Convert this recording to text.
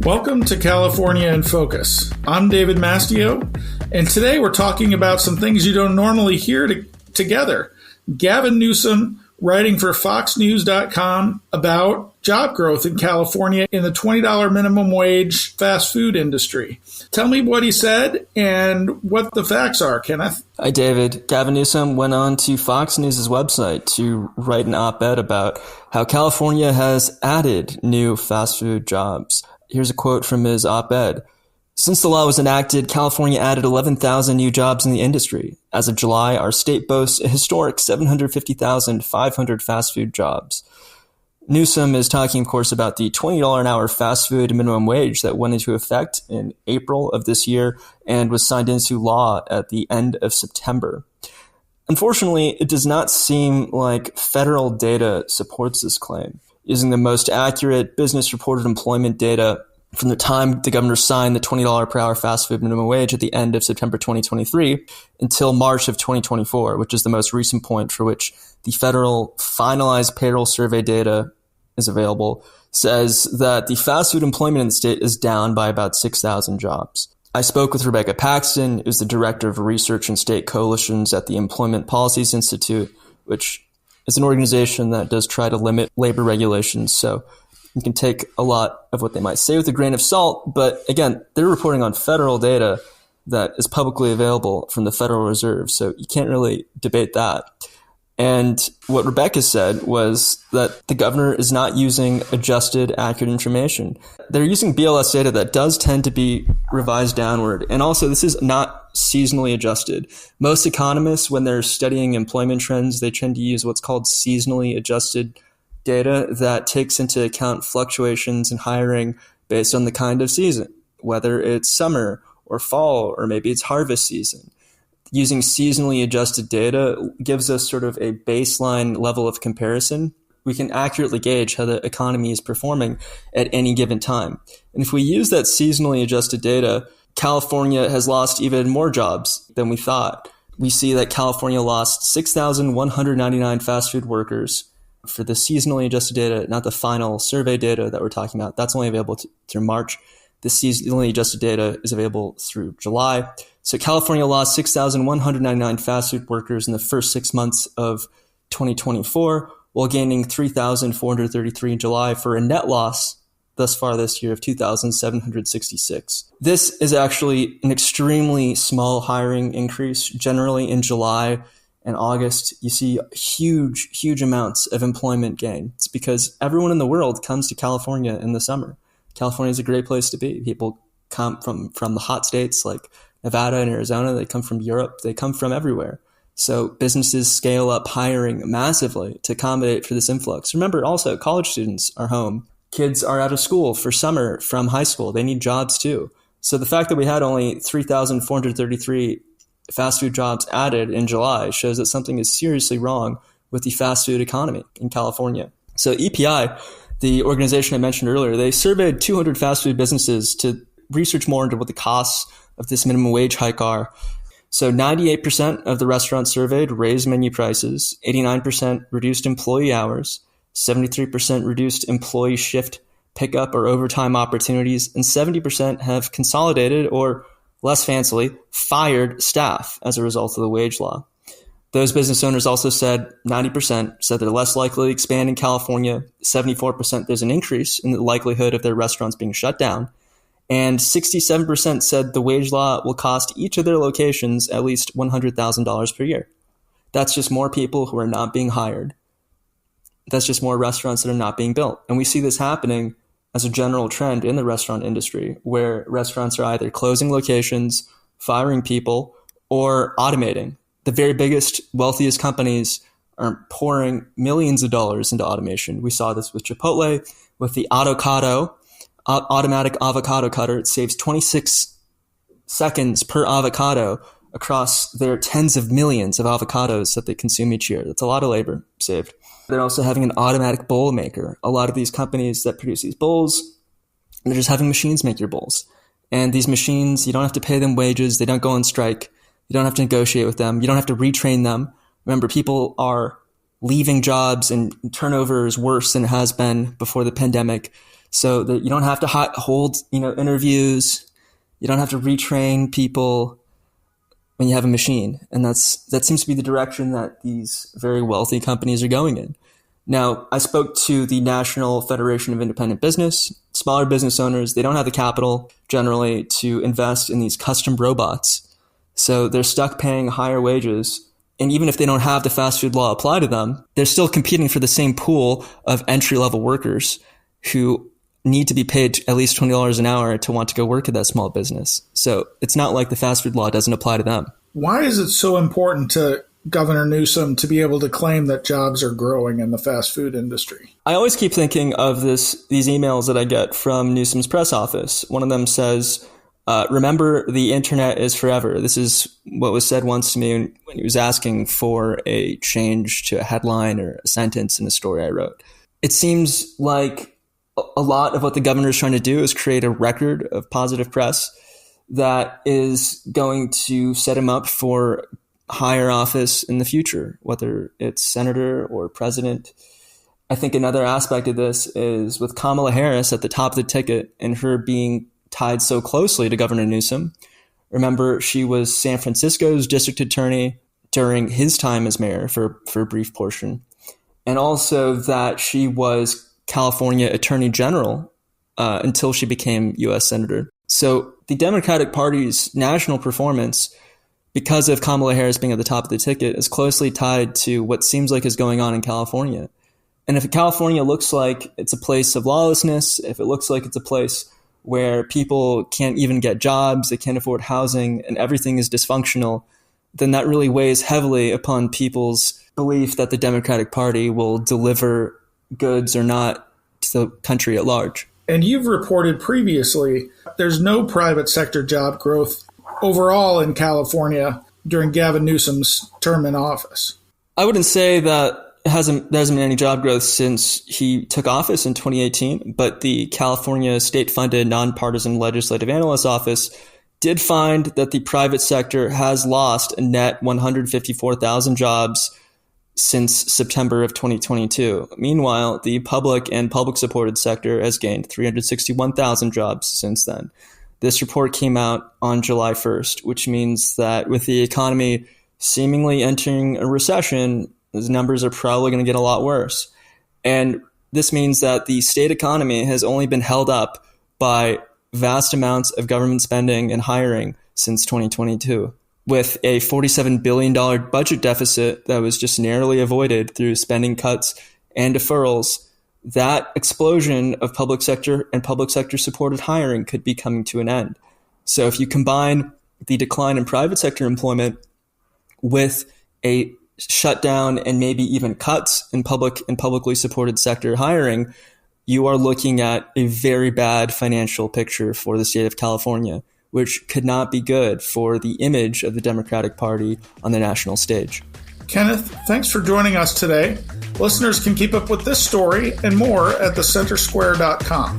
Welcome to California in Focus. I'm David Mastio, and today we're talking about some things you don't normally hear together. Gavin Newsom writing for FoxNews.com about job growth in California in the $20 minimum wage fast food industry. Tell me what he said and what the facts are, Kenneth. Hi, David. Gavin Newsom went on to Fox News' website to write an op-ed about how California has added new fast food jobs. Here's a quote from his op-ed. Since the law was enacted, California added 11,000 new jobs in the industry. As of July, our state boasts a historic 750,500 fast food jobs. Newsom is talking, of course, about the $20 an hour fast food minimum wage that went into effect in April of this year and was signed into law at the end of September. Unfortunately, it does not seem like federal data supports this claim. Using the most accurate business-reported employment data from the time the governor signed the $20 per hour fast food minimum wage at the end of September 2023 until March of 2024, which is the most recent point for which the federal finalized payroll survey data is available, says that the fast food employment in the state is down by about 6,000 jobs. I spoke with Rebecca Paxton, who's the director of research and state coalitions at the Employment Policies Institute, which is an organization that does try to limit labor regulations. So you can take a lot of what they might say with a grain of salt. But again, they're reporting on federal data that is publicly available from the Federal Reserve. So you can't really debate that. And what Rebecca said was that the governor is not using adjusted, accurate information. They're using BLS data that does tend to be revised downward. And also, this is not seasonally adjusted. Most economists, when they're studying employment trends, they tend to use what's called seasonally adjusted data that takes into account fluctuations in hiring based on the kind of season, whether it's summer or fall, or maybe it's harvest season. Using seasonally adjusted data gives us sort of a baseline level of comparison. We can accurately gauge how the economy is performing at any given time. And if we use that seasonally adjusted data, California has lost even more jobs than we thought. We see that California lost 6,199 fast food workers for the seasonally adjusted data, not the final survey data that we're talking about. That's only available through March. The seasonally adjusted data is available through July. So California lost 6,199 fast food workers in the first 6 months of 2024, while gaining 3,433 in July for a net loss thus far this year of 2,766. This is actually an extremely small hiring increase. Generally in July and August, you see huge amounts of employment gain. It's because everyone in the world comes to California in the summer. California is a great place to be. People come from the hot states like Nevada and Arizona. They come from Europe. They come from everywhere. So businesses scale up hiring massively to accommodate for this influx. Remember, also, college students are home. Kids are out of school for summer from high school. They need jobs too. So the fact that we had only 3,433 fast food jobs added in July shows that something is seriously wrong with the fast food economy in California. So EPI, the organization I mentioned earlier, they surveyed 200 fast food businesses to research more into what the costs of this minimum wage hike are. So 98% of the restaurants surveyed raised menu prices, 89% reduced employee hours, 73% reduced employee shift pickup or overtime opportunities, and 70% have consolidated or, less fancily, fired staff as a result of the wage law. Those business owners also said 90% said they're less likely to expand in California, 74% there's an increase in the likelihood of their restaurants being shut down, and 67% said the wage law will cost each of their locations at least $100,000 per year. That's just more people who are not being hired. That's just more restaurants that are not being built. And we see this happening as a general trend in the restaurant industry, where restaurants are either closing locations, firing people, or automating. The very biggest, wealthiest companies are pouring millions of dollars into automation. We saw this with Chipotle, with the Avocado, automatic avocado cutter. It saves 26 seconds per avocado across their tens of millions of avocados that they consume each year. That's a lot of labor saved. They're also having an automatic bowl maker. A lot of these companies that produce these bowls, they're just having machines make your bowls. And these machines, you don't have to pay them wages. They don't go on strike. You don't have to negotiate with them. You don't have to retrain them. Remember, people are leaving jobs and turnover is worse than it has been before the pandemic. so that you don't have to hold, interviews. You don't have to retrain people when you have a machine. And that seems to be the direction that these very wealthy companies are going in. Now, I spoke to the National Federation of Independent Business. Smaller business owners, they don't have the capital generally to invest in these custom robots. So they're stuck paying higher wages. And even if they don't have the fast food law apply to them, they're still competing for the same pool of entry-level workers who need to be paid at least $20 an hour to want to go work at that small business. So it's not like the fast food law doesn't apply to them. Why is it so important to Governor Newsom to be able to claim that jobs are growing in the fast food industry? I always keep thinking of these emails that I get from Newsom's press office. One of them says, remember, the internet is forever. This is what was said once to me when he was asking for a change to a headline or a sentence in a story I wrote. It seems like a lot of what the governor is trying to do is create a record of positive press that is going to set him up for higher office in the future, whether it's senator or president. I think another aspect of this is with Kamala Harris at the top of the ticket and her being tied so closely to Governor Newsom. Remember, she was San Francisco's district attorney during his time as mayor for a brief portion. And also that she was California Attorney General until she became U.S. Senator. So the Democratic Party's national performance, because of Kamala Harris being at the top of the ticket, is closely tied to what seems like is going on in California. And if California looks like it's a place of lawlessness, if it looks like it's a place where people can't even get jobs, they can't afford housing, and everything is dysfunctional, then that really weighs heavily upon people's belief that the Democratic Party will deliver goods or not to the country at large. And you've reported previously there's no private sector job growth overall in California during Gavin Newsom's term in office. I wouldn't say that there hasn't been any job growth since he took office in 2018, but the California state-funded nonpartisan legislative analyst office did find that the private sector has lost a net 154,000 jobs since September of 2022. Meanwhile, the public and public-supported sector has gained 361,000 jobs since then. This report came out on July 1st, which means that with the economy seemingly entering a recession, those numbers are probably going to get a lot worse. And this means that the state economy has only been held up by vast amounts of government spending and hiring since 2022. With a $47 billion budget deficit that was just narrowly avoided through spending cuts and deferrals, that explosion of public sector and public sector supported hiring could be coming to an end. So if you combine the decline in private sector employment with a shutdown and maybe even cuts in public and publicly supported sector hiring, you are looking at a very bad financial picture for the state of California, which could not be good for the image of the Democratic Party on the national stage. Kenneth, thanks for joining us today. Listeners can keep up with this story and more at thecentersquare.com.